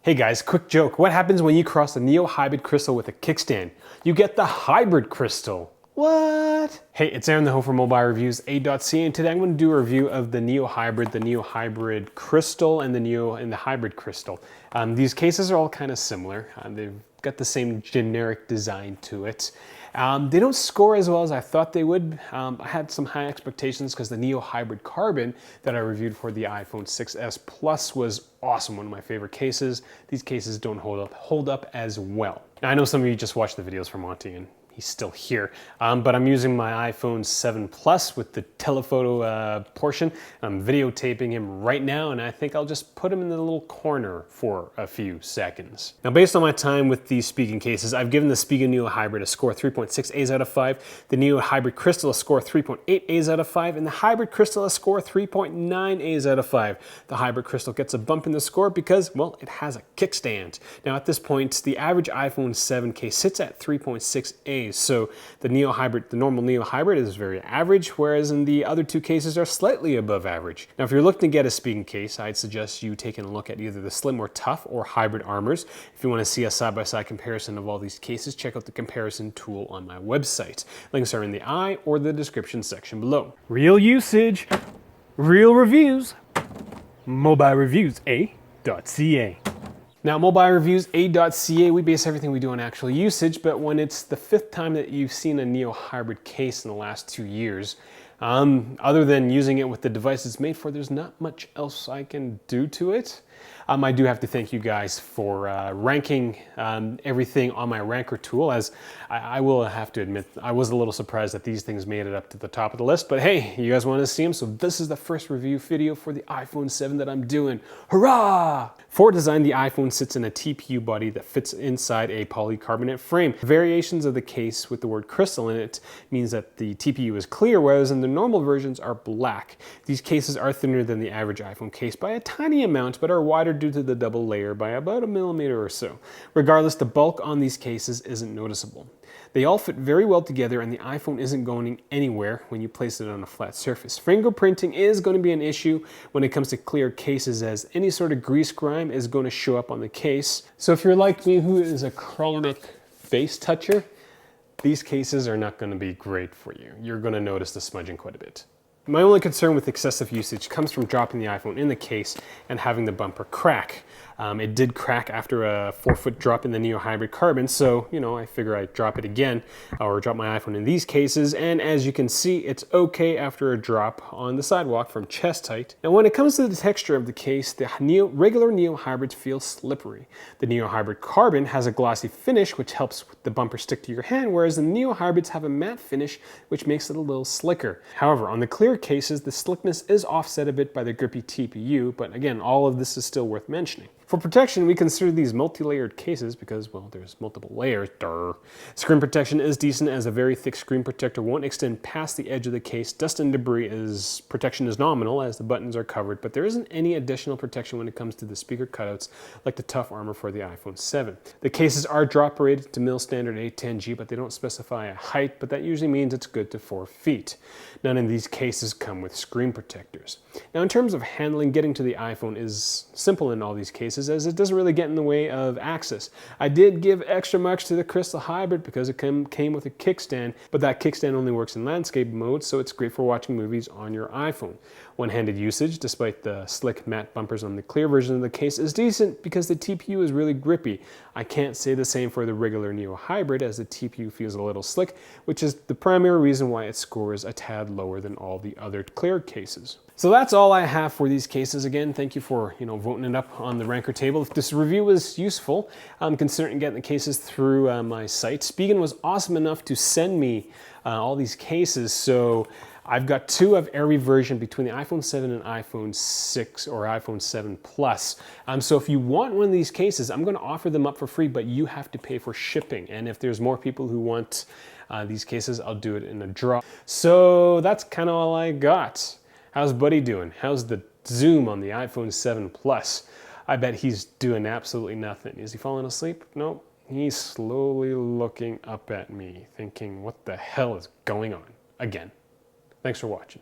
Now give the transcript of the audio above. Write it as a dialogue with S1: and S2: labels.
S1: Hey guys, quick joke. What happens when you cross the Neo Hybrid Crystal with a kickstand? You get the Hybrid Crystal. What? Hey, it's Aaron, the home for mobile reviews, A.ca, and today I'm going to do a review of the Neo Hybrid Crystal, and the Hybrid Crystal. These cases are all kind of similar. They've got the same generic design to it. They don't score as well as I thought they would. I had some high expectations because the Neo Hybrid Carbon that I reviewed for the iPhone 6s Plus was awesome, one of my favorite cases. These cases don't hold up as well. Now, I know some of you just watched the videos from Monty and he's still here, but I'm using my iPhone 7 Plus with the telephoto portion. I'm videotaping him right now, and I think I'll just put him in the little corner for a few seconds. Now, based on my time with these Spigen cases, I've given the Spigen Neo Hybrid a score 3.6 A's out of 5, the Neo Hybrid Crystal a score 3.8 A's out of 5, and the Hybrid Crystal a score 3.9 A's out of 5. The Hybrid Crystal gets a bump in the score because, well, it has a kickstand. Now, at this point, the average iPhone 7 case sits at 3.6 A's. So the normal Neo Hybrid is very average, whereas in the other two cases are slightly above average. Now, if you're looking to get a Spigen case, I'd suggest you taking a look at either the Slim or Tough or Hybrid Armors. If you want to see a side-by-side comparison of all these cases, check out the comparison tool on my website. Links are in the I or the description section below. Real usage, real reviews, mobile reviews, A.ca. Now, mobile reviews, A.ca, we base everything we do on actual usage, but when it's the 5th time that you've seen a Neo Hybrid case in the last 2 years, other than using it with the device it's made for, there's not much else I can do to it. I do have to thank you guys for ranking everything on my ranker tool, as I will have to admit I was a little surprised that these things made it up to the top of the list, but hey, you guys want to see them, so this is the first review video for the iPhone 7 that I'm doing. Hurrah! For design, the iPhone sits in a TPU body that fits inside a polycarbonate frame. Variations of the case with the word crystal in it means that the TPU is clear, whereas in the normal versions are black. These cases are thinner than the average iPhone case by a tiny amount, but are wider due to the double layer by about 1 millimeter or so. Regardless, the bulk on these cases isn't noticeable. They all fit very well together, and the iPhone isn't going anywhere when you place it on a flat surface. Fingerprinting is going to be an issue when it comes to clear cases, as any sort of grease grime is going to show up on the case. So if you're like me, who is a chronic face toucher, these cases are not going to be great for you. You're going to notice the smudging quite a bit. My only concern with excessive usage comes from dropping the iPhone in the case and having the bumper crack. It did crack after a 4-foot drop in the Neo Hybrid Carbon, so, you know, I figure I'd drop it again, or drop my iPhone in these cases, and as you can see, it's okay after a drop on the sidewalk from chest height. Now, when it comes to the texture of the case, the regular Neo Hybrids feel slippery. The Neo Hybrid Carbon has a glossy finish, which helps the bumper stick to your hand, whereas the Neo Hybrids have a matte finish, which makes it a little slicker. However, on the clear cases, the slickness is offset a bit by the grippy TPU, but again, all of this is still worth mentioning. For protection, we consider these multi-layered cases because, well, there's multiple layers. Durr. Screen protection is decent, as a very thick screen protector won't extend past the edge of the case. Dust and debris protection is nominal, as the buttons are covered, but there isn't any additional protection when it comes to the speaker cutouts like the Tough Armor for the iPhone 7. The cases are drop rated to mil standard 810G, but they don't specify a height, but that usually means it's good to 4 feet. None of these cases come with screen protectors. Now, in terms of handling, getting to the iPhone is simple in all these cases, as it doesn't really get in the way of access. I did give extra marks to the Crystal Hybrid because it came with a kickstand, but that kickstand only works in landscape mode, so it's great for watching movies on your iPhone. One-handed usage, despite the slick matte bumpers on the clear version of the case, is decent because the TPU is really grippy. I can't say the same for the regular Neo Hybrid, as the TPU feels a little slick, which is the primary reason why its score is a tad lower than all the other clear cases. So that's all I have for these cases. Again, thank you for voting it up on the ranker table. If this review was useful, I'm considering getting the cases through my site. Spigen was awesome enough to send me all these cases, so I've got 2 of every version between the iPhone 7 and iPhone 6 or iPhone 7 Plus. So if you want one of these cases, I'm going to offer them up for free, but you have to pay for shipping. And if there's more people who want these cases, I'll do it in a draw. So that's kind of all I got. How's Buddy doing? How's the zoom on the iPhone 7 Plus? I bet he's doing absolutely nothing. Is he falling asleep? Nope. He's slowly looking up at me, thinking, what the hell is going on? Again. Thanks for watching.